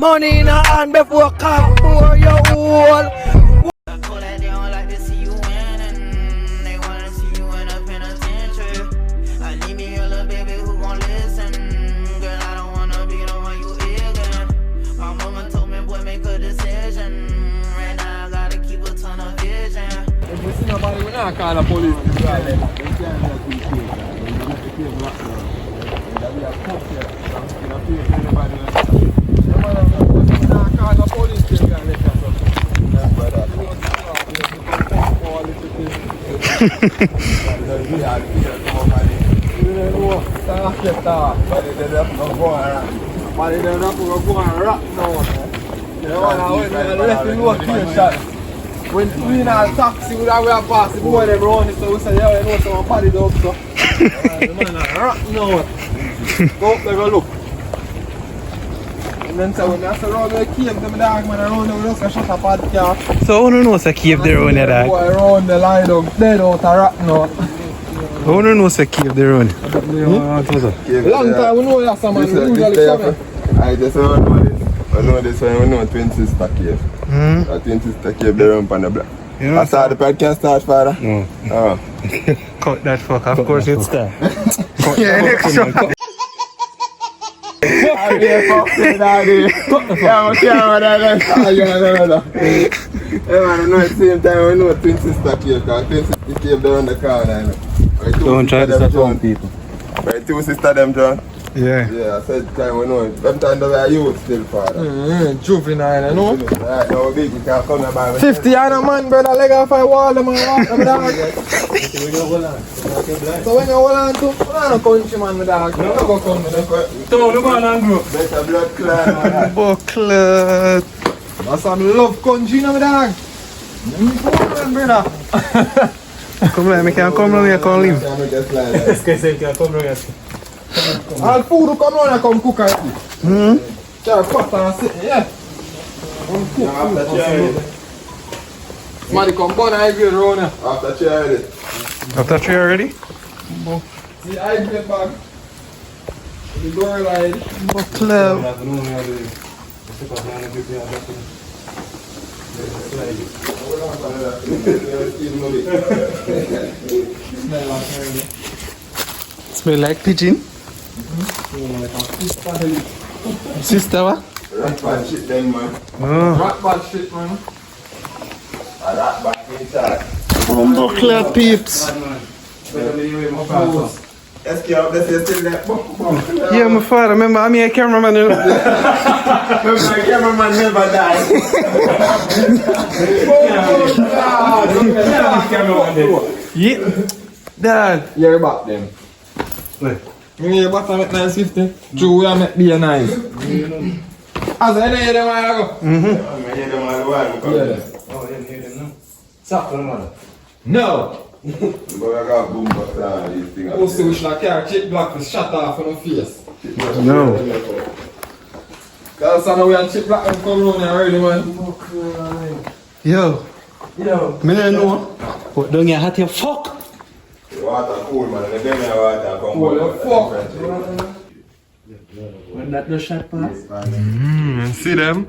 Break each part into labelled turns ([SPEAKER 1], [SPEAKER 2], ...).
[SPEAKER 1] Money in a hand before cock for your whole.
[SPEAKER 2] Nobody will not call the police. When we in a taxi, we have passed the boy them around, so we say, yeah, you know, someone party dog, so. The man a rock now. Go up there, go look. And then so when I say, around the cave, them dog, man, around there, we just shut up at the car.
[SPEAKER 3] So who knows a cave there on your dog?
[SPEAKER 2] Boy around the line dog, dead out a rock now.
[SPEAKER 3] Who knows a cave there on?
[SPEAKER 2] Long time we know that someone usually come.
[SPEAKER 4] I just don't know this. I know this one, we know Twin Sister Cave. A Twin Sister Cave, they run on the block. I saw the podcast start, father.
[SPEAKER 3] No.
[SPEAKER 4] Oh.
[SPEAKER 3] Cut that fuck, of course it's there.
[SPEAKER 4] Yeah, next one. I'm here, fuck you, daddy. Yeah, I'm camera, daddy. Hey, man, I know at the same time, we know Twin Sister Cave, because Twin Sister Cave, they're on the corner.
[SPEAKER 3] Don't try to start on people.
[SPEAKER 4] Right, two sisters, them, John.
[SPEAKER 3] Yeah.
[SPEAKER 4] Yeah, I said time we know it. Sometimes they were youth still, father.
[SPEAKER 2] Juvenile, you know.
[SPEAKER 4] Right, now big, we can't come here by
[SPEAKER 2] 50 and a man, brother, leg off a wall, them and walk them dog. So when you hold on to, you're not a country man, my dog. You don't go country.
[SPEAKER 3] Don't look on and group.
[SPEAKER 4] better blood clan.
[SPEAKER 3] Bucklet.
[SPEAKER 2] That's some love country, you know, my dog. Brother.
[SPEAKER 3] Come on, I can't come down here, I can't leave.
[SPEAKER 2] All food will come on and come cook and eat. Just cut and sit, yeah. Somebody come burn high grade around here.
[SPEAKER 4] After charity.
[SPEAKER 3] After 3 already?
[SPEAKER 2] See high grade bag. The door light.
[SPEAKER 3] Bucklet. Smell like pigeon? Sister, what?
[SPEAKER 4] Rat bad shit then, man.
[SPEAKER 3] Oh.
[SPEAKER 2] Rat bad shit, man.
[SPEAKER 4] A rat bad inside.
[SPEAKER 3] Bucklet peeps.
[SPEAKER 4] Escape, this is still there.
[SPEAKER 3] Yeah, my father, remember, I'm a cameraman. You know?
[SPEAKER 4] Remember, my cameraman never died.
[SPEAKER 3] Yeah. Dad.
[SPEAKER 2] You're back then. Me hear back at 950. True, we are met be nice. As I hear them, I go.
[SPEAKER 4] I hear them all the while.
[SPEAKER 2] Oh, you hear them now? Stop them, man. No!
[SPEAKER 4] But I got boom box and these things.
[SPEAKER 2] Who see which like a chip block was shut off on the face?
[SPEAKER 3] No.
[SPEAKER 2] Cause I know we have chip block and come around here early, man.
[SPEAKER 3] Yo. Me don't know. But don't get hot here, fuck.
[SPEAKER 4] The water cool, man. The belly of water come
[SPEAKER 2] Oh, the fuck.
[SPEAKER 3] When that no shot pass?
[SPEAKER 4] See them?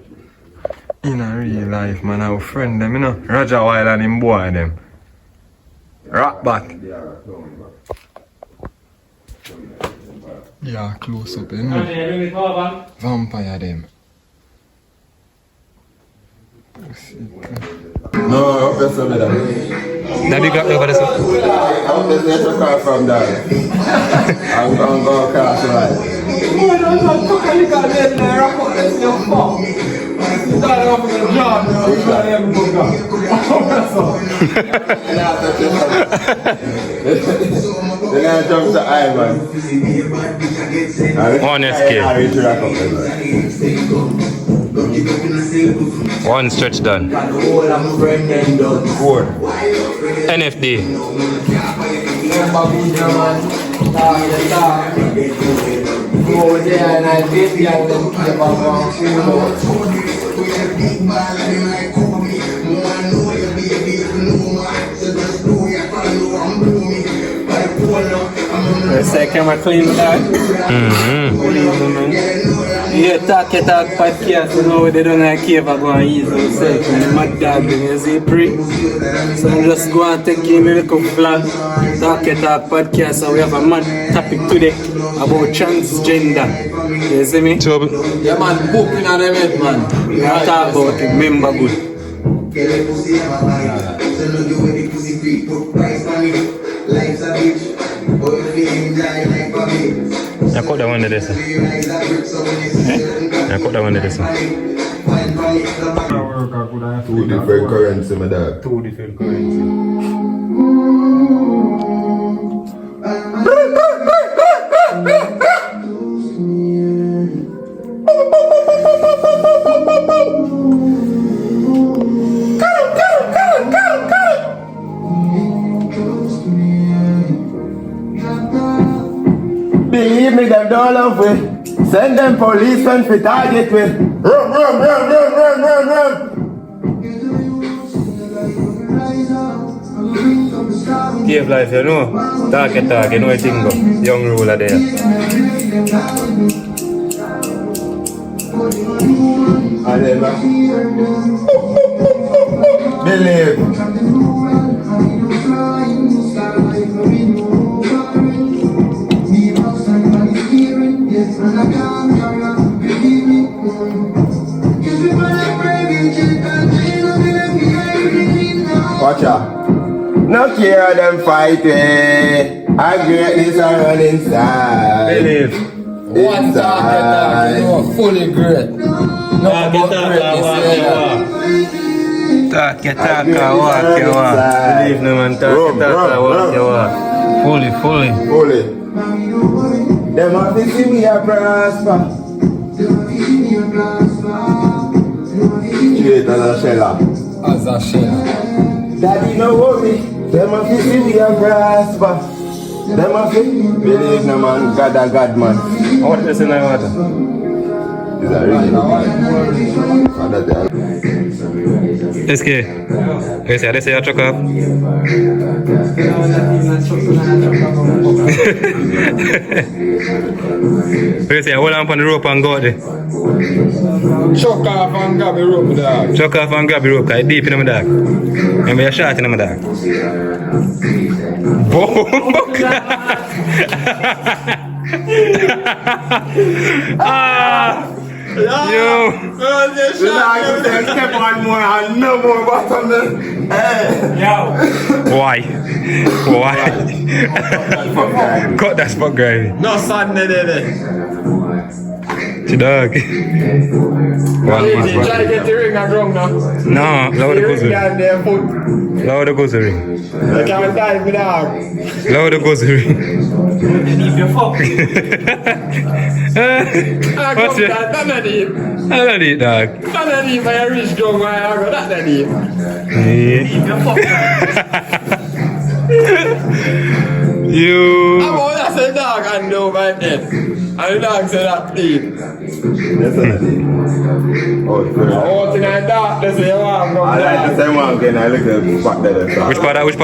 [SPEAKER 4] In a real life, man, our friend them, you know. Roger Wild and him boy them. Rock back. Yeah, close up, you know. Vampire them. No, that's a better.
[SPEAKER 3] Daddy got over this one.
[SPEAKER 4] I'm just let you call from there. I'm gonna go across the line.
[SPEAKER 2] Oh, don't cook a little bit in there, wrap up this your fuck. You start off with a job, you know, you try to have a book up.
[SPEAKER 4] Then I jump to I, man.
[SPEAKER 3] Honest kid.
[SPEAKER 4] I reach rack up there.
[SPEAKER 3] One stretch done.
[SPEAKER 4] Four.
[SPEAKER 3] NFD.
[SPEAKER 2] Go there and I did the and then keep on
[SPEAKER 3] Let's say camera clean that. Yeah, talk podcast, you know, they don't like cave, I go and ease yourself and the mad dog, you see, pre. So I'm just go and take in a little vlog, talk podcast, and we have a mad topic today about transgender. You see me?
[SPEAKER 2] Yeah, man, book in an event, man.
[SPEAKER 3] We are talk about it, remember good.
[SPEAKER 5] I caught that one to this. I caught that one to this.
[SPEAKER 4] Two different currency, my dog.
[SPEAKER 3] Two different currencies.
[SPEAKER 1] Believe me, them don't love we. Send them policemen for target we. Run.
[SPEAKER 5] Cave life, you know. Talk, you know a thing go. Young ruler there.
[SPEAKER 1] Believe. Watch out. No care them fighting. I greatness are running inside.
[SPEAKER 5] Believe.
[SPEAKER 2] One target, you know, fully great. No,
[SPEAKER 5] Talk, walk. Believe no man, talk, walk. Fully.
[SPEAKER 1] Them have to see me a prosper. Straight as a sheller.
[SPEAKER 2] as a shell.
[SPEAKER 1] Daddy no worry. Them have to see me a prosper. Them have to believe no man, God a God man.
[SPEAKER 5] What is in the water?
[SPEAKER 1] Is that really?
[SPEAKER 5] SK. Yes, I say your truck up. Yes, I hold on the rope and go there.
[SPEAKER 2] Chuck off and grab the rope, dog.
[SPEAKER 5] Chuck off and grab the rope, it's deep in my dog. And we are short in my dog. Boom! Yo!
[SPEAKER 1] Step on more and no more bottom then.
[SPEAKER 5] Why? Cut that spot, guy.
[SPEAKER 2] No sun there.
[SPEAKER 5] The dog.
[SPEAKER 2] Try to get the ring and wrong now.
[SPEAKER 5] No, lower the goes ring.
[SPEAKER 2] Their foot.
[SPEAKER 5] Lower the goes ring.
[SPEAKER 2] They can't tie me dog.
[SPEAKER 5] Lower the goes ring. What's it?
[SPEAKER 2] That's not deep.
[SPEAKER 5] I don't eat dog.
[SPEAKER 2] That's not deep. I reach down my arm. That's not deep.
[SPEAKER 5] You.
[SPEAKER 2] I'm all that say dog and no my head. And the dog say that deep.
[SPEAKER 1] That's not it. Oh, it's good.
[SPEAKER 2] Oh, thing like that. They say you want to
[SPEAKER 1] I like the same one again. I look at the spot there.
[SPEAKER 5] Which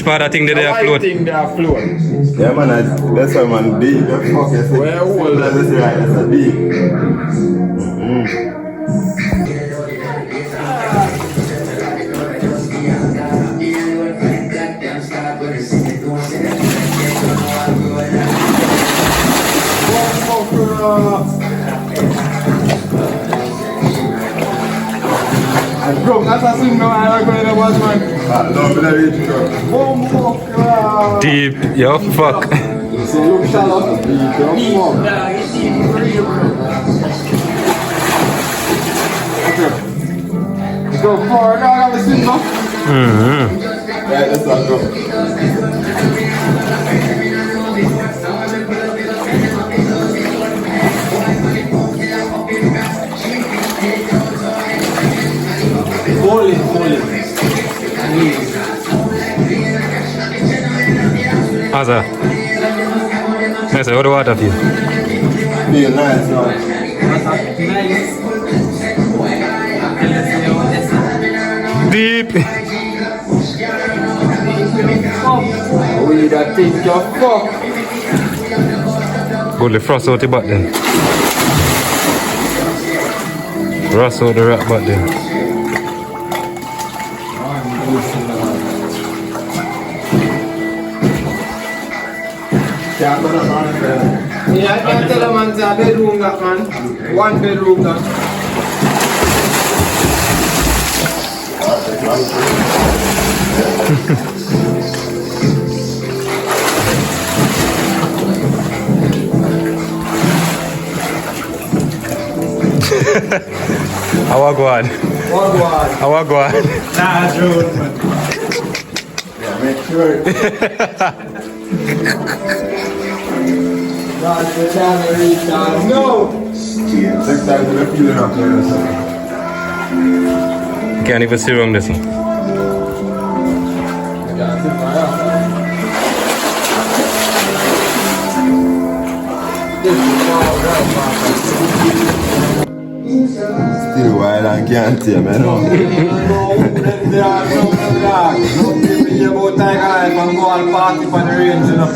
[SPEAKER 5] part of thing did they
[SPEAKER 2] I
[SPEAKER 5] upload?
[SPEAKER 2] think they are float.
[SPEAKER 1] Yeah, man, that's why man deep. The fuck is it?
[SPEAKER 2] Where old?
[SPEAKER 1] That's right, that's a deep.
[SPEAKER 2] Bro, that's a thing now. I don't go in the watch, man.
[SPEAKER 1] No, I'm gonna reach you.
[SPEAKER 5] Deep. Yo, fuck.
[SPEAKER 2] So look shallow. Deep. Go forward, dog. Have a swing, no?
[SPEAKER 1] Right, let's not go.
[SPEAKER 3] Holy.
[SPEAKER 5] Asa. Nice, what do water feel?
[SPEAKER 1] Feel nice, man.
[SPEAKER 5] Deep.
[SPEAKER 2] Only that thing just fuck.
[SPEAKER 5] Go the frost out the butt then. Rust out the rock back there.
[SPEAKER 2] Yeah, I can tell a man it's a bedroom that man. 1 bedroom that.
[SPEAKER 5] How I go on? How I go on?
[SPEAKER 2] Nah, true. Yeah, make sure. No!
[SPEAKER 1] Next time we're feeling up there.
[SPEAKER 5] Can't even see wrong this one.
[SPEAKER 1] Still wild and can't tame, man.
[SPEAKER 2] No, about Tiger Life and go and party on the range, you know.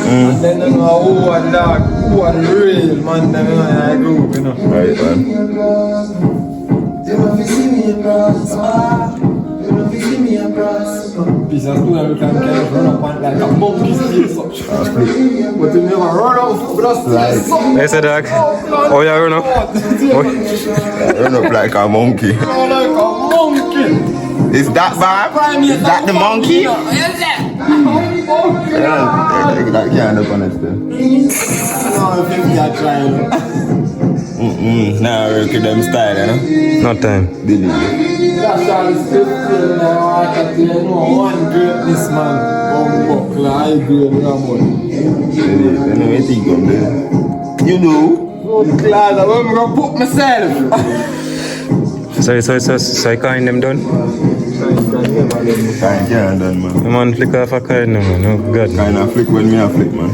[SPEAKER 2] And then you know who are the dog, who are the real man, them you know, in our group, you know.
[SPEAKER 1] Right, man.
[SPEAKER 2] Piece of stone we can kind of run up on like a monkey still such. But you never run out but just like
[SPEAKER 5] Hey, say dog. Oh, yeah, run up.
[SPEAKER 1] Run up like a monkey.
[SPEAKER 2] like a monkey.
[SPEAKER 1] Is that bad? Is that the monkey? Yeah, that can't up on it still.
[SPEAKER 2] No, I think they are trying.
[SPEAKER 1] Nah, I work with them style, you know?
[SPEAKER 5] No time.
[SPEAKER 1] Believe it.
[SPEAKER 2] That's all is 15 and I want to you know, one greatness man. One buckler, high grade Ramon.
[SPEAKER 1] Believe it. I know what you come there. You know?
[SPEAKER 2] Oh, glad I'm gonna put myself.
[SPEAKER 5] So I kind them done?
[SPEAKER 1] Kind can't done, man.
[SPEAKER 5] The man flick off a kind no man. Oh God.
[SPEAKER 1] Kind of flick when me a flick, man.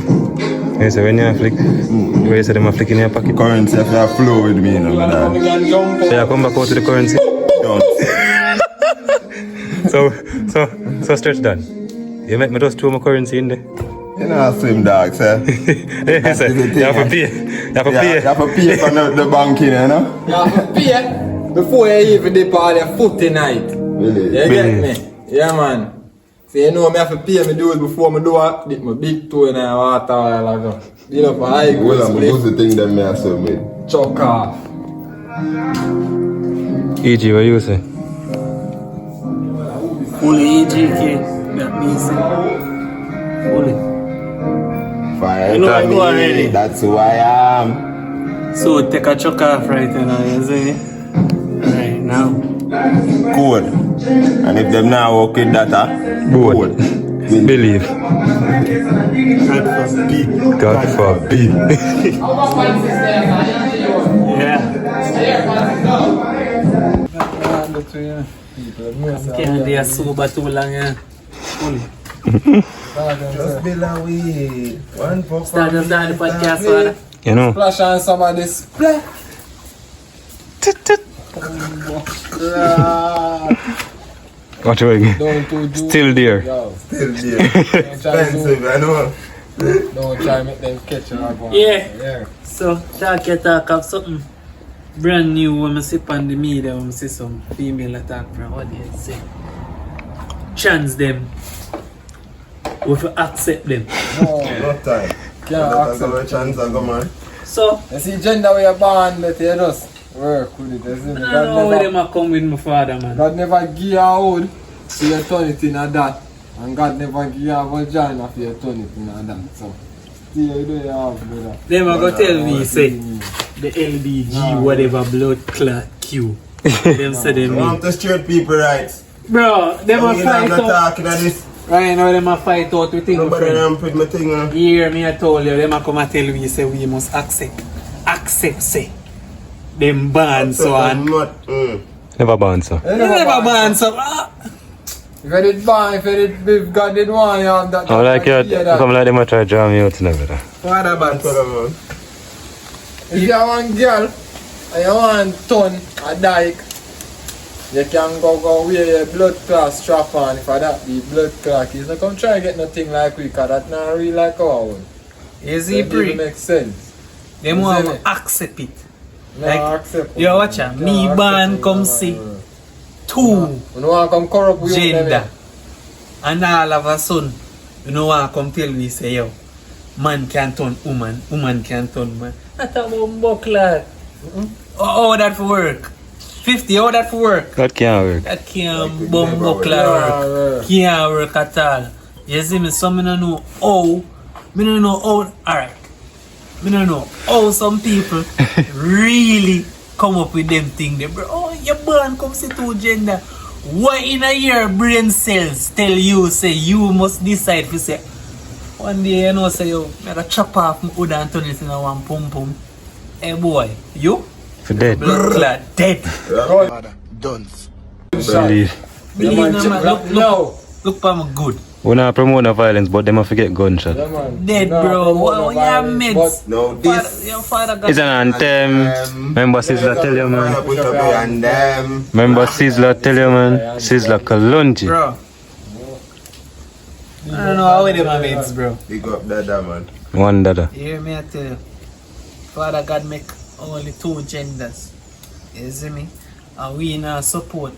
[SPEAKER 5] Hey, so when you flick, where you say them a flick in your pocket?
[SPEAKER 1] Currency if you flow with me, you know, my dad.
[SPEAKER 5] So you come back out to the currency.
[SPEAKER 1] Don't.
[SPEAKER 5] So stretch that. You make me just throw my currency in there.
[SPEAKER 1] You know how swim dogs, eh?
[SPEAKER 5] Yeah, so you have to pay. You have to
[SPEAKER 1] Yeah,
[SPEAKER 5] pay.
[SPEAKER 1] you have to pay for the banking, you know?
[SPEAKER 2] You have to pay before you even dip all your foot tonight.
[SPEAKER 1] Really?
[SPEAKER 2] You get me? Yeah, man. So you know me have to pay me do it before me do it. Dip my big toe in the water while I go. You know, for high grade
[SPEAKER 1] Well, I'm
[SPEAKER 2] split.
[SPEAKER 1] the thing that me I swim with.
[SPEAKER 2] Chuck off.
[SPEAKER 5] EG, what you say?
[SPEAKER 3] Only EGK. That means only.
[SPEAKER 1] Fire
[SPEAKER 3] You know I
[SPEAKER 1] to
[SPEAKER 3] go
[SPEAKER 1] me,
[SPEAKER 3] already.
[SPEAKER 1] that's who I am.
[SPEAKER 3] So take a chuck off right now, you see? Right now.
[SPEAKER 1] Code. And if them now work with data,
[SPEAKER 5] Good. Believe. God forbid.
[SPEAKER 3] Yeah. Can't be a sober too long, yeah. Only.
[SPEAKER 1] just be like we. One for
[SPEAKER 3] Start the podcast, father.
[SPEAKER 5] You know?
[SPEAKER 2] Splash on some of this. Splash.
[SPEAKER 5] What you doing?
[SPEAKER 2] Don't do
[SPEAKER 5] Still there.
[SPEAKER 2] Yo,
[SPEAKER 1] Still there.
[SPEAKER 2] don't try to
[SPEAKER 1] Expensive, I know.
[SPEAKER 2] don't try to make them catch you.
[SPEAKER 3] Yeah. So, talk of something brand new when I see on the media, when I see some female attack from what do you say? Trans them. We have to accept them.
[SPEAKER 2] No,
[SPEAKER 1] No time.
[SPEAKER 2] can't
[SPEAKER 1] That's
[SPEAKER 2] accept.
[SPEAKER 1] a chance I go, man.
[SPEAKER 3] So,
[SPEAKER 2] You see, gender where you're born, let you just work with it. You see,
[SPEAKER 3] I don't know where them are come with my father, man.
[SPEAKER 2] God never give you a hood, so you turn it in a that. And God never give you a vagina, for you turn it in a that. So, still you do you have, brother.
[SPEAKER 3] Them are gonna tell me, say, the LBG, whatever, blood clot Q. Them say them
[SPEAKER 1] I
[SPEAKER 3] me.
[SPEAKER 1] want to straight people rights.
[SPEAKER 3] Bro, them a
[SPEAKER 1] I'm
[SPEAKER 3] fight
[SPEAKER 1] not
[SPEAKER 3] out.
[SPEAKER 1] talking of this.
[SPEAKER 3] Right now, them a fight out with things, my
[SPEAKER 1] Nobody
[SPEAKER 3] friend.
[SPEAKER 1] done put my thing on.
[SPEAKER 3] Here, me I told you, them a come and tell me, say, we must accept, say. Them ban so
[SPEAKER 1] I'm
[SPEAKER 3] on.
[SPEAKER 1] not.
[SPEAKER 5] Never born, so.
[SPEAKER 2] You
[SPEAKER 3] You never ban so.
[SPEAKER 2] If you did ban, if God did want you have that.
[SPEAKER 5] I'm like,
[SPEAKER 2] yeah,
[SPEAKER 5] you come like them a try to draw me out in brother.
[SPEAKER 3] What about
[SPEAKER 1] Man.
[SPEAKER 2] If you want girl, and you want ton a dyke, you can go wear your blood clot strap on if that be blood clot. You don't come try to get nothing like we, cause that's not real like our own.
[SPEAKER 3] Is
[SPEAKER 2] So
[SPEAKER 3] he
[SPEAKER 2] it doesn't
[SPEAKER 3] pre?
[SPEAKER 2] make sense.
[SPEAKER 3] Them
[SPEAKER 2] You
[SPEAKER 3] want
[SPEAKER 2] see
[SPEAKER 3] to accept it.
[SPEAKER 2] accept.
[SPEAKER 3] Yo, watch out. Me born come see two
[SPEAKER 2] You know I come corrupt with you,
[SPEAKER 3] gender.
[SPEAKER 2] them,
[SPEAKER 3] And all of a sudden, you know what, come tell me, say, yo, man can turn woman, woman can turn man. That's a buckler. How that for work? 50, how that for work?
[SPEAKER 4] That can't work.
[SPEAKER 3] That can't buckler work. Can't work at all. You see me, so me don't know how. Me don't know how. Alright. Me don't know how some people really come up with them thing. They bro, oh, your born come see two gender. What in a year brain cells tell you say you must decide to say one day you know say yo I gotta chop off my hood and turn it in a one pum pum. Hey boy, you
[SPEAKER 4] For dead.
[SPEAKER 3] blood clot dead.
[SPEAKER 1] Dunce.
[SPEAKER 4] Believe.
[SPEAKER 3] Believe me, man, look for me good.
[SPEAKER 4] We not promote no violence, but them a forget gunshot.
[SPEAKER 2] Yeah, man.
[SPEAKER 3] Dead
[SPEAKER 2] Nah,
[SPEAKER 3] bro.
[SPEAKER 2] promote
[SPEAKER 3] What
[SPEAKER 2] no
[SPEAKER 3] you
[SPEAKER 2] violence,
[SPEAKER 3] meds?
[SPEAKER 1] Now this.
[SPEAKER 3] Your father got
[SPEAKER 4] It's an anthem. Remember Sizzler tell you, man.
[SPEAKER 1] Put up here and them.
[SPEAKER 4] Remember Sizzler tell you, man. Sizzler Kalunji.
[SPEAKER 3] bro. I don't know how them are meds, bro.
[SPEAKER 1] Big up Dada, man.
[SPEAKER 4] One dada.
[SPEAKER 3] You hear me I tell you. Father God make only two genders. You see me? And we now support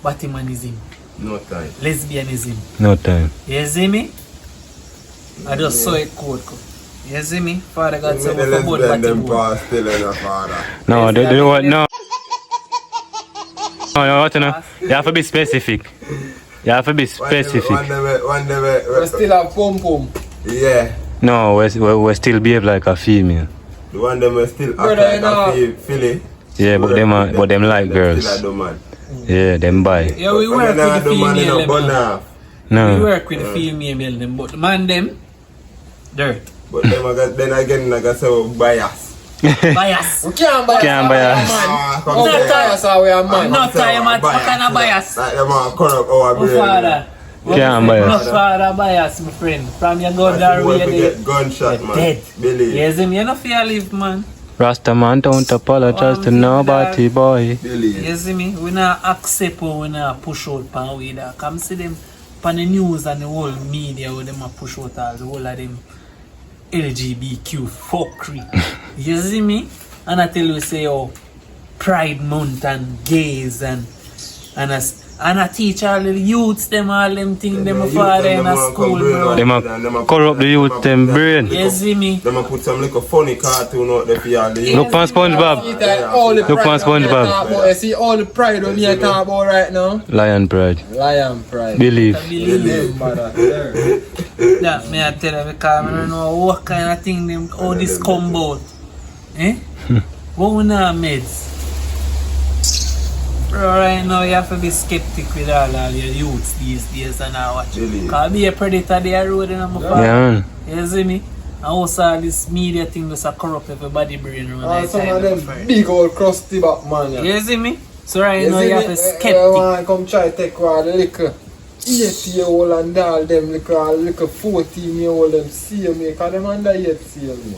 [SPEAKER 3] Batimanism,
[SPEAKER 1] No time.
[SPEAKER 3] lesbianism.
[SPEAKER 4] No time.
[SPEAKER 3] You see me? I just saw it code. You see me? Father God said
[SPEAKER 1] The
[SPEAKER 3] we support
[SPEAKER 1] lesbian them
[SPEAKER 3] Batimanism.
[SPEAKER 1] pass still in a father.
[SPEAKER 4] No, they don't want no. No, what you know? You have to be specific. You have to be specific.
[SPEAKER 1] One day,
[SPEAKER 2] We still have pum pum.
[SPEAKER 1] yeah.
[SPEAKER 4] No, we still behave like a female.
[SPEAKER 1] The one them will still act
[SPEAKER 2] Brother,
[SPEAKER 1] like
[SPEAKER 2] you know-
[SPEAKER 1] a filly.
[SPEAKER 4] Yeah, but them like girls.
[SPEAKER 1] Still a do man.
[SPEAKER 4] Yeah, them buy.
[SPEAKER 3] Yeah, we work with the female them.
[SPEAKER 1] But
[SPEAKER 3] man. We
[SPEAKER 4] No.
[SPEAKER 3] work with the female them, but the man them dirt.
[SPEAKER 1] them then again, like I say, we bias.
[SPEAKER 3] Bias.
[SPEAKER 2] We can't buy
[SPEAKER 4] Can't buy us.
[SPEAKER 1] Come
[SPEAKER 2] No
[SPEAKER 1] say,
[SPEAKER 2] time how we are man.
[SPEAKER 3] No time at what kind of bias?
[SPEAKER 1] Like them are corrupt our
[SPEAKER 3] My
[SPEAKER 1] brain.
[SPEAKER 3] father.
[SPEAKER 4] Can't buy
[SPEAKER 3] No
[SPEAKER 4] us.
[SPEAKER 3] father bias, my friend. From your God
[SPEAKER 1] Boy,
[SPEAKER 3] that way
[SPEAKER 1] we
[SPEAKER 3] they
[SPEAKER 1] get gunshot, man.
[SPEAKER 3] dead.
[SPEAKER 1] Believe.
[SPEAKER 3] Yes, him, you no fear live, man.
[SPEAKER 4] Rasta man don't apologize to nobody, boy.
[SPEAKER 1] Believe.
[SPEAKER 3] You see me? We not accept or we not push out pan way that. Come see them pan the news and the whole media where them a push out all the whole of them LGBTQ fuckery. You see me? And I tell you say oh Pride Month and gays and I teach all the youths them all them things them a father in a school, bro.
[SPEAKER 4] Them a corrupt the youth them brain.
[SPEAKER 3] You see me?
[SPEAKER 1] Them a put some little funny cartoon out there for y'all.
[SPEAKER 4] Look on SpongeBob.
[SPEAKER 2] All the
[SPEAKER 4] Look
[SPEAKER 2] pride
[SPEAKER 4] for
[SPEAKER 2] on here
[SPEAKER 4] SpongeBob.
[SPEAKER 2] talk about. You see all the pride on here talk about right now.
[SPEAKER 4] Lion pride.
[SPEAKER 2] Lion pride.
[SPEAKER 4] Believe.
[SPEAKER 3] Believe.
[SPEAKER 2] There.
[SPEAKER 3] That me I tell you because I don't know what kind of thing them all this come about. Eh? What we not meds? Bro, right now you have to be skeptic with all your youths these days and I watch.
[SPEAKER 1] Really?
[SPEAKER 3] Cause be a predator they are road in my father.
[SPEAKER 4] Yeah, man.
[SPEAKER 3] You see me? And also all this media thing just a corrupt everybody brain around
[SPEAKER 2] And some of them big old crusty back man. Yeah.
[SPEAKER 3] You see me? So right
[SPEAKER 2] You
[SPEAKER 3] now
[SPEAKER 2] see
[SPEAKER 3] you have
[SPEAKER 2] me?
[SPEAKER 3] to skeptic.
[SPEAKER 2] Man come try take one little 8-year-old and all them little 14-year-old them see me because them under 8 see me.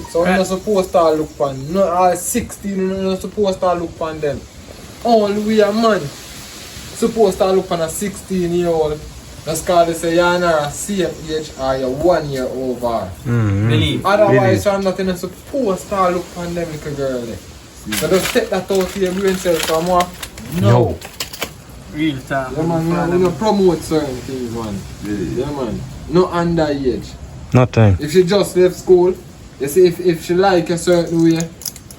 [SPEAKER 2] So we're not supposed to look on no all 16 we're not supposed to look on them. All we are man supposed to look on a 16-year-old. That's cause they say you're not same age or you're 1 year over.
[SPEAKER 3] Believe.
[SPEAKER 2] Otherwise you're not even supposed to look on them little girl. So just take that out to your brain cells from what?
[SPEAKER 3] No. Real talk.
[SPEAKER 2] Yeah man, we don't promote certain things man. Yeah man. No underage.
[SPEAKER 4] No time.
[SPEAKER 2] If she just left school, you see if she like a certain way,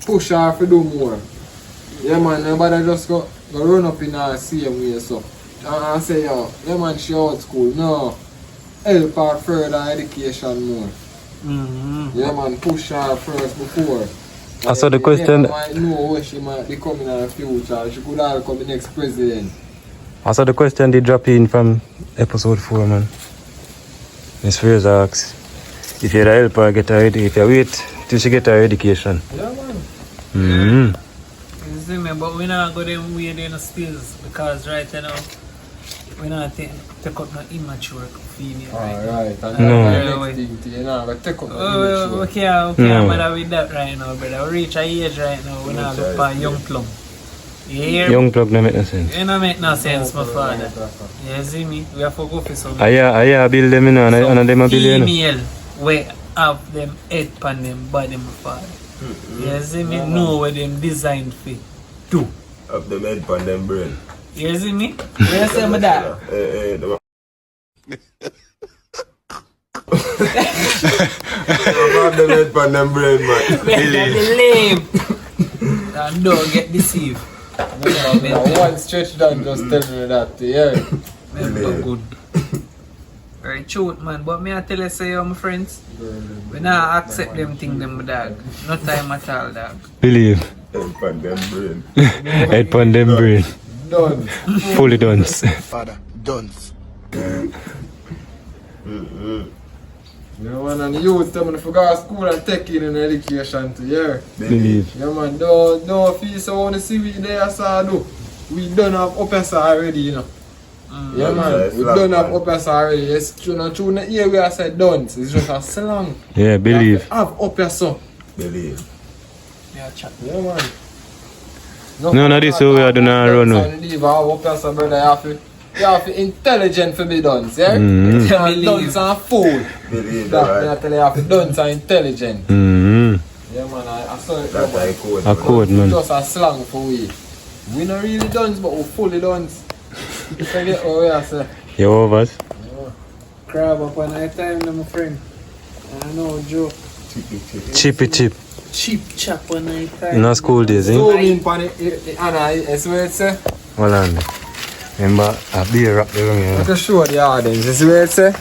[SPEAKER 2] push her to do more. Yeah man, nobody just go run up in her same way so. And say yo, yeah man she out school. No. Help her further education more. Yeah man, push her first before.
[SPEAKER 4] I saw the question.
[SPEAKER 2] You might know where she might become in the future. She could all become the next president.
[SPEAKER 4] I saw the question they drop in from episode 4, man. Miss Fears asks if you're help her get her if you wait till she get her education.
[SPEAKER 2] Yeah man.
[SPEAKER 3] You see me, but we not go them way in the stills because right now we not take up no immature female right now.
[SPEAKER 2] Alright, and
[SPEAKER 4] No.
[SPEAKER 2] that's the next thing you know, but take up the
[SPEAKER 3] We
[SPEAKER 2] image.
[SPEAKER 3] can't
[SPEAKER 4] No.
[SPEAKER 3] bother with that right now, brother. We reach a age right now, we not look for young plum. You hear?
[SPEAKER 4] Young plug no make no sense.
[SPEAKER 3] It don't make no sense, my father. You see me? We have to go for some
[SPEAKER 4] I build them, you know, and them a build, you know.
[SPEAKER 3] female we have them head pan them body, my father. You see me know where them designed for do.
[SPEAKER 1] Up the head on them brain.
[SPEAKER 3] You see me? You see me that?
[SPEAKER 1] Up the head on them brain, man.
[SPEAKER 3] Believe. And don't get deceived.
[SPEAKER 2] One stretch down just tell me that, yeah.
[SPEAKER 3] That's good. Very truth, man. But me I tell you, say, my friends, we not accept them thing, them dog. No time at all, dog.
[SPEAKER 4] Believe.
[SPEAKER 1] Head on them brain.
[SPEAKER 4] Head pon them brain.
[SPEAKER 2] Done.
[SPEAKER 4] Fully done.
[SPEAKER 6] Father, dunce.
[SPEAKER 2] You know, man, and the youth tell me to go to school and take in education to hear.
[SPEAKER 4] Believe.
[SPEAKER 2] Yeah, man, don't feel so want to see we there, so do. We done have uppers already, you know. Yeah, man, we done have uppers already. It's true, not true. In the area I said dunce, it's just a slang.
[SPEAKER 4] Yeah, believe.
[SPEAKER 2] Have uppers, so.
[SPEAKER 1] Believe.
[SPEAKER 3] Yeah, chat.
[SPEAKER 2] Yeah, man.
[SPEAKER 4] No, no, this way we are doing a run now.
[SPEAKER 2] Leave our uppers, brother, you have to intelligent for be dunce, yeah?
[SPEAKER 3] Believe.
[SPEAKER 2] Dunce and fool.
[SPEAKER 1] Believe
[SPEAKER 2] That,
[SPEAKER 1] that,
[SPEAKER 2] I
[SPEAKER 1] right?
[SPEAKER 2] tell you, have to dunce and intelligent. Yeah, man, I saw it.
[SPEAKER 1] That's a code.
[SPEAKER 4] A code, man.
[SPEAKER 2] Just a slang for we. We not really dance, but we fully dance. You forget what we are say.
[SPEAKER 4] You overs?
[SPEAKER 3] Crab up on night time, my friend. I know, Joe.
[SPEAKER 4] Chippy chip.
[SPEAKER 3] Cheap chap on night time.
[SPEAKER 4] In our school days, eh?
[SPEAKER 2] Zoom in on it, Anna, I swear it say.
[SPEAKER 4] Hold on. Remember, a beer up there,
[SPEAKER 2] I
[SPEAKER 4] you
[SPEAKER 2] can show the audience, you see what it say?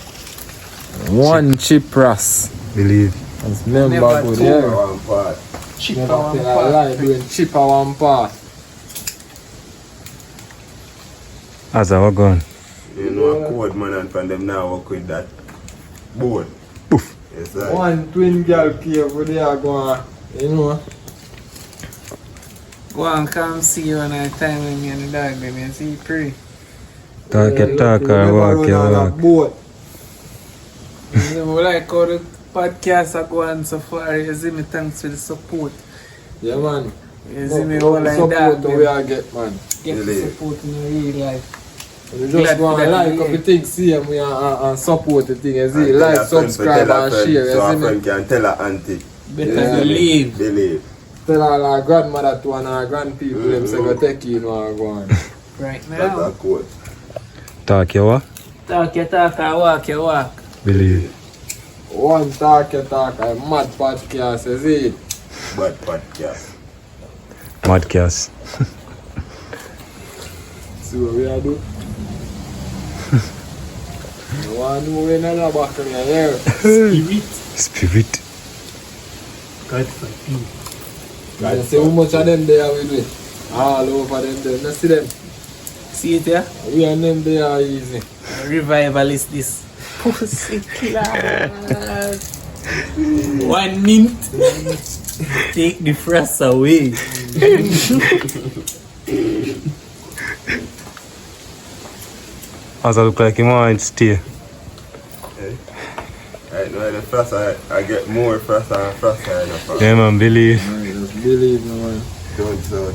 [SPEAKER 2] One chip ras.
[SPEAKER 4] Believe.
[SPEAKER 2] That's member
[SPEAKER 3] Never
[SPEAKER 2] good,
[SPEAKER 3] two.
[SPEAKER 2] yeah.
[SPEAKER 1] One part.
[SPEAKER 3] Cheap
[SPEAKER 2] Never
[SPEAKER 3] on
[SPEAKER 2] tell a lie, doing chip a one part.
[SPEAKER 4] As I was gone.
[SPEAKER 1] You know a code, man, and from them now work with that board.
[SPEAKER 4] Poof.
[SPEAKER 1] Yes, right.
[SPEAKER 2] One twin girl cave where they are going, you know.
[SPEAKER 3] Go and come see you on night time when me and the dog, then you see pray.
[SPEAKER 4] Talk your talk or walk your walk.
[SPEAKER 2] Boat.
[SPEAKER 3] You know, like how the podcast are going so far, you see me, thanks for the support.
[SPEAKER 2] Yeah, man.
[SPEAKER 3] You see me, all like
[SPEAKER 2] support
[SPEAKER 3] that,
[SPEAKER 2] that we are get, man.
[SPEAKER 3] get the support in the real life.
[SPEAKER 2] We
[SPEAKER 3] Glad
[SPEAKER 2] just go
[SPEAKER 3] for
[SPEAKER 2] and
[SPEAKER 3] that,
[SPEAKER 2] like
[SPEAKER 3] yeah.
[SPEAKER 2] up the thing, see him, we and support the thing, you see,
[SPEAKER 1] And
[SPEAKER 2] like,
[SPEAKER 1] tell a friend to
[SPEAKER 2] subscribe
[SPEAKER 1] tell a
[SPEAKER 2] and
[SPEAKER 1] friend,
[SPEAKER 2] share,
[SPEAKER 1] so a
[SPEAKER 2] you see
[SPEAKER 1] friend
[SPEAKER 2] me.
[SPEAKER 1] can tell her auntie.
[SPEAKER 3] Better
[SPEAKER 2] Yeah.
[SPEAKER 3] believe.
[SPEAKER 1] Believe.
[SPEAKER 2] Tell all our grandmother to and our grandpeople, them say go take in or go on.
[SPEAKER 3] Right
[SPEAKER 1] That's
[SPEAKER 3] now.
[SPEAKER 1] a code.
[SPEAKER 4] Talk your walk.
[SPEAKER 3] Talk your talk, I walk your walk.
[SPEAKER 4] Believe.
[SPEAKER 2] One talk, a mad podcast, you see it?
[SPEAKER 1] Bad podcast.
[SPEAKER 4] Madcast.
[SPEAKER 2] See what we are do? You want to know when I'm back in here?
[SPEAKER 4] Spirit.
[SPEAKER 3] God forbid.
[SPEAKER 2] You see how much of them there we do? All over them there, you see them?
[SPEAKER 3] See it here?
[SPEAKER 2] We and them there are easy.
[SPEAKER 3] Revivalist this. Pussy class. 1 mint. Take the frost away.
[SPEAKER 4] As I look like him want to stay.
[SPEAKER 1] Right now, the first I get more faster and faster and faster.
[SPEAKER 4] Yeah, man, believe.
[SPEAKER 2] Just believe me, man.
[SPEAKER 1] Don't so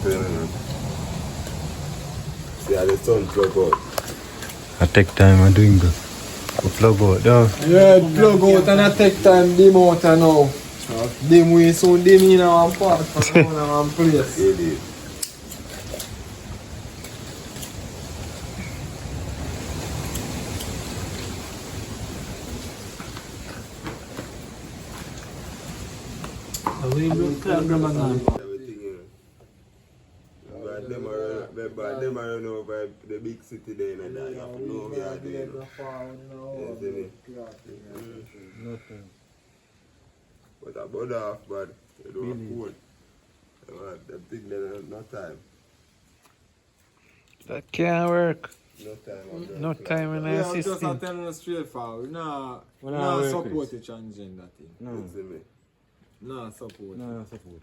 [SPEAKER 1] see how the sun plug out.
[SPEAKER 4] I take time I'm doing good. We plug out down.
[SPEAKER 2] Yeah, plug out and I take time dim out and now. Dim we soon dim in our part for now and place.
[SPEAKER 1] Really. Everything, you know. But them are run over the big city there and that. You have to know we are there. You see me?
[SPEAKER 2] Nothing.
[SPEAKER 1] But I bought off, but you don't afford. Them thing there, no time.
[SPEAKER 3] That can't work.
[SPEAKER 1] No time.
[SPEAKER 3] No time in
[SPEAKER 2] Yeah,
[SPEAKER 3] our
[SPEAKER 2] I'm just
[SPEAKER 3] system.
[SPEAKER 2] telling you straight forward. Nah,
[SPEAKER 4] We're
[SPEAKER 2] nah
[SPEAKER 4] not
[SPEAKER 2] support the transgender thing.
[SPEAKER 1] You see me?
[SPEAKER 2] Nah support.
[SPEAKER 4] No, support.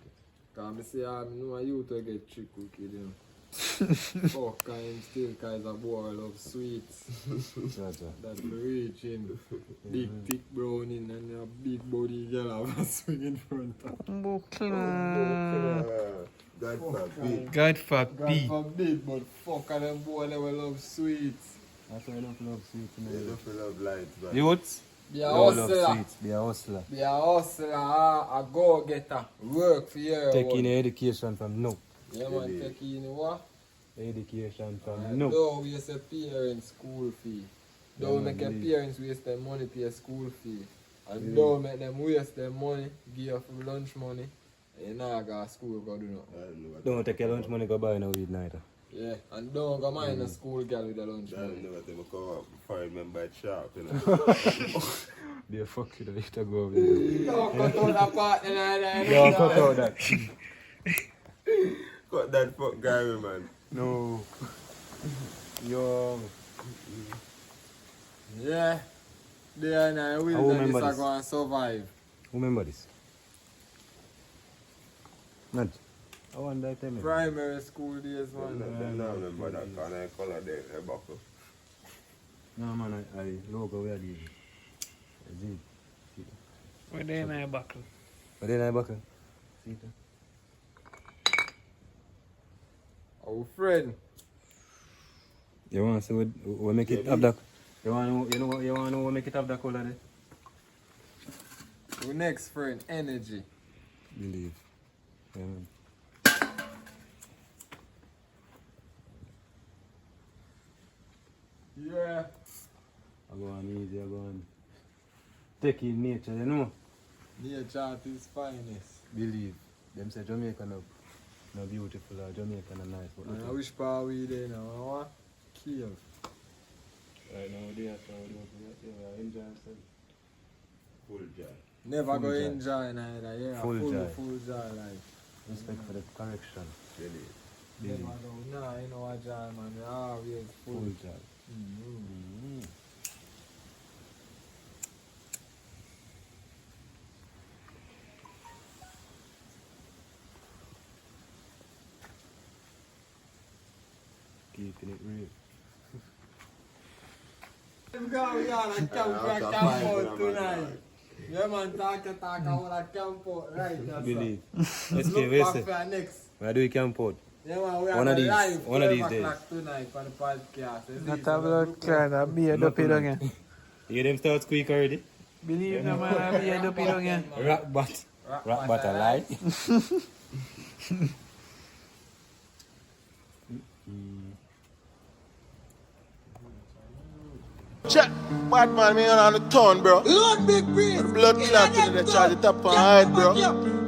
[SPEAKER 2] Cause I say I know you to get trick wicked, you know. Fuck, I'm still cause a boy love sweets. That we reaching. Big thick browning and a big body girl have a swing in front of.
[SPEAKER 1] God forbid.
[SPEAKER 3] God
[SPEAKER 2] God
[SPEAKER 3] forbid.
[SPEAKER 2] forbid, but fuck and them boy never love sweets.
[SPEAKER 4] That's why I don't love sweet
[SPEAKER 1] You don't feel love lights, but
[SPEAKER 3] Youths,
[SPEAKER 2] Be a
[SPEAKER 4] Don't love
[SPEAKER 2] hustler.
[SPEAKER 4] sweets. Be a hustler.
[SPEAKER 2] Be a hustler, a go-getter. Work for your
[SPEAKER 4] Taking
[SPEAKER 2] own.
[SPEAKER 4] education from no.
[SPEAKER 2] Yeah, man, taking what?
[SPEAKER 4] Education from
[SPEAKER 2] And
[SPEAKER 4] no.
[SPEAKER 2] don't waste your parents' school fee. Don't
[SPEAKER 4] Yeah,
[SPEAKER 2] make your
[SPEAKER 4] man,
[SPEAKER 2] parents waste their money for your school fee. And don't make them waste their money, give you some lunch money. You know, go to school, go do nothing.
[SPEAKER 4] Don't take your lunch money, go buy no weed neither.
[SPEAKER 2] Yeah, and don't go mind a school girl with the lunch
[SPEAKER 1] I
[SPEAKER 2] money.
[SPEAKER 1] don't know what they come up find them by sharp, you know.
[SPEAKER 4] Be a fuck with the Victor go over there.
[SPEAKER 2] Don't cut out that part,
[SPEAKER 4] Don't cut out that.
[SPEAKER 1] Cut that fuck guy, man.
[SPEAKER 4] No. Yo.
[SPEAKER 2] Yeah. They are in a wilderness
[SPEAKER 4] remember
[SPEAKER 2] are
[SPEAKER 4] this.
[SPEAKER 2] going to survive.
[SPEAKER 4] Remember this? Not. I want that time.
[SPEAKER 2] Primary school days, man.
[SPEAKER 1] I don't remember that kind of color there, a buckle.
[SPEAKER 4] No man, I logo where the zip.
[SPEAKER 3] Where they in a buckle?
[SPEAKER 4] But then I buckle. See it?
[SPEAKER 2] Our friend.
[SPEAKER 4] You want to see what make it have that? You want to know what make it have that color there?
[SPEAKER 2] Our next friend, energy.
[SPEAKER 4] Believe. Yeah, man.
[SPEAKER 2] Yeah.
[SPEAKER 4] I go on easy, I go on. Take in nature, you know?
[SPEAKER 2] Nature at its finest.
[SPEAKER 4] Believe. Them say Jamaica no beautiful or Jamaica no nice. But
[SPEAKER 2] And I wish part we there now. I want kill.
[SPEAKER 4] right now they are enjoy themselves.
[SPEAKER 1] Full jar.
[SPEAKER 2] Never
[SPEAKER 4] Full
[SPEAKER 2] go
[SPEAKER 4] joy.
[SPEAKER 2] enjoy neither. Yeah,
[SPEAKER 4] Full joy.
[SPEAKER 2] Full joy life.
[SPEAKER 4] Respect for the correction.
[SPEAKER 1] Really.
[SPEAKER 2] Never go. Nah, you know what, John, man. We always full.
[SPEAKER 4] Full job.
[SPEAKER 2] Mm-hmm.
[SPEAKER 4] Keeping it real.
[SPEAKER 2] We are at camp out tonight. Yeah, man, talk about that camp out right now.
[SPEAKER 4] Believe.
[SPEAKER 2] Let's
[SPEAKER 4] Let's
[SPEAKER 2] look
[SPEAKER 4] get
[SPEAKER 2] back
[SPEAKER 4] it.
[SPEAKER 2] for our next.
[SPEAKER 4] Where do we camp out?
[SPEAKER 2] Yeah, man, we
[SPEAKER 4] One
[SPEAKER 2] are
[SPEAKER 4] of these-
[SPEAKER 2] live
[SPEAKER 4] one of these
[SPEAKER 2] 12
[SPEAKER 4] days.
[SPEAKER 2] o'clock tonight for the podcast.
[SPEAKER 3] Not a blood clot, I be a dopey again.
[SPEAKER 4] You hear them start squeak already?
[SPEAKER 3] Believe no man, I be a dopey again.
[SPEAKER 4] Rock but a lie.
[SPEAKER 6] Check. Bad man, me on the town, bro.
[SPEAKER 7] Lord big breeze.
[SPEAKER 6] The blood clot in the charge, the top of my head, bro.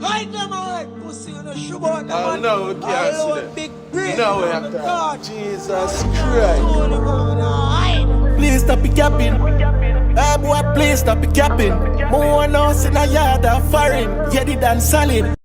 [SPEAKER 7] Hide them alright, pussy on the sugar on the
[SPEAKER 6] I
[SPEAKER 7] man.
[SPEAKER 6] know we can't see
[SPEAKER 7] Lord
[SPEAKER 6] that.
[SPEAKER 7] big breeze.
[SPEAKER 6] No way
[SPEAKER 7] on the
[SPEAKER 6] after
[SPEAKER 7] God.
[SPEAKER 6] Jesus Christ.
[SPEAKER 7] Hide.
[SPEAKER 6] Please stop it capping. Hey boy, please stop it capping. More house in a yard of foreign. Yeah, it done solid.